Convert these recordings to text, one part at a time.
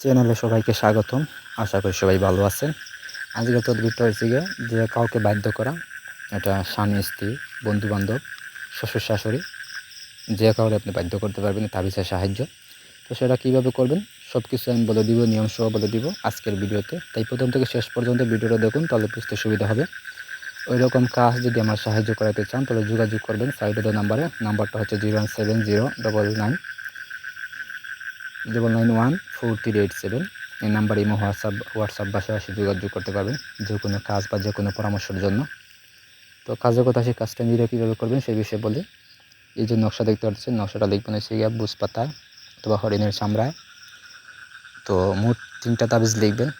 চ্যানেলে সবাইকে স্বাগতম। আশা করি সবাই ভালো আছেন। আজকে তদবিরটা হয়েছে গিয়ে যে কাউকে বাধ্য করা, এটা স্বামী স্ত্রী, বন্ধুবান্ধব, শ্বশুর শাশুড়ি, যে কাউকে আপনি বাধ্য করতে পারবেন তাবিজের সাহায্য। তো সেটা কীভাবে করবেন সব কিছু আমি বলে দিব, নিয়ম সহ বলে দিব আজকের ভিডিওতে। তাই প্রথম থেকে শেষ পর্যন্ত ভিডিওটা দেখুন, তাহলে বুঝতে সুবিধা হবে। ওই রকম কাজ যদি আমার সাহায্য করাতে চান তাহলে যোগাযোগ করবেন সাইডে দেওয়া নাম্বারটা হচ্ছে 01709991437। এই নাম্বার ইমো হোয়াটসঅ্যাপ পাশাপাশি যোগাযোগ করতে পারবেন যে কোনো কাজ বা যে কোনো পরামর্শের জন্য। তো কাজের কথা, সেই কাজটা নিজে কীভাবে করবেন সেই বিষয়ে বলি। এই যে নকশা দেখতে পাচ্ছেন, নকশাটা লিখবেন হচ্ছে গিয়ে বুঝ পাতায় অথবা হরিণের চামড়ায়। তো মোট 3টা তাবিজ লিখবেন।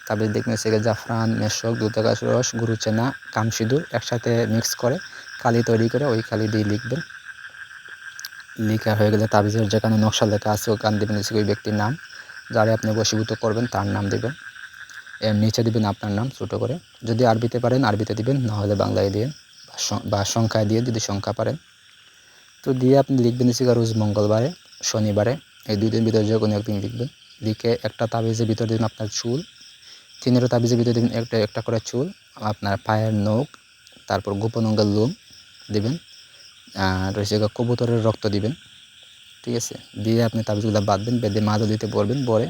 তাবিজ লিখবেন হচ্ছে গিয়ে জাফরান, মেশক, দুধগাছ রস, গুরুচেনা, কামসিঁদুর একসাথে মিক্স করে কালি তৈরি করে ওই কালি দিয়ে লিখবেন। লেখা হয়ে গেলে তাবিজের যেখানে নকশা লেখা আছে ওখানে দেবেন হচ্ছে ওই ব্যক্তির নাম, যারে আপনি বশীভূত করবেন তার নাম দেবেন। এর নিচে দিবেন আপনার নাম ছোটো করে। যদি আরবিতে পারেন আরবিতে দিবেন, নাহলে বাংলায় দিয়ে বা সংখ্যায় দিয়ে যদি সংখ্যা পারেন। তো দিয়ে আপনি লিখবেন হচ্ছে রোজ মঙ্গলবারে, শনিবারে, এই 2 দিন ভিতরে যে কোনো একদিন লিখবেন। লিখে একটা তাবিজের ভিতরে দিবেন আপনার চুল, 3 তাবিজের ভিতরে দিবেন একটা একটা করে চুল, আপনার পায়ের নখ, তারপর গোপন অঙ্গের লোম দিবেন, আর হচ্ছে কবুতরের রক্ত দিবেন। ঠিক আছে, দিয়ে আপনি তাবিজগুলো বাঁধবেন, বেঁধে মাদুলিতে পরবেন। পরে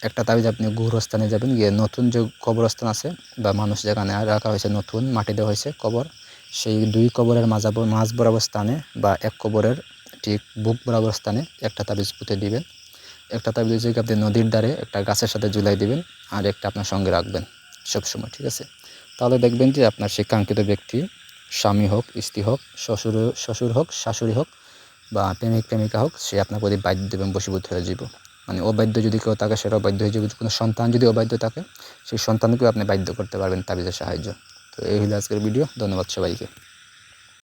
একটা তাবিজ আপনি গুরুস্থানে যাবেন, গিয়ে নতুন যে কবরস্থান আছে বা মানুষ যেখানে রাখা হয়েছে, নতুন মাটি দেওয়া হয়েছে কবর, সেই 2 কবরের মাঝ বরাবর স্থানে বা এক কবরের ঠিক বুক বরাবর স্থানে একটা তাবিজ পুঁতে দিবেন। একটা তাবিজ আপনি নদীর ধারে একটা গাছের সাথে ঝুলাই দিবেন, আর একটা আপনার সঙ্গে রাখবেন সবসময়। ঠিক আছে, তাহলে দেখবেন যে আপনার সেই কাঙ্ক্ষিত ব্যক্তি, স্বামী হোক, স্ত্রী হোক, শ্বশুর হোক, শাশুড়ি হোক বা প্রেমিকা হোক, সে আপনার প্রতি বাধ্য এবং বশীভূত হয়ে যাব। মানে অবাধ্য যদি কেউ থাকে সেটাও বাধ্য হয়ে যাবে। কোনো সন্তান যদি অবাধ্য থাকে সেই সন্তানকেও আপনি বাধ্য করতে পারবেন তাবিজের সাহায্য। তো এই হলো আজকের ভিডিও। ধন্যবাদ সবাইকে।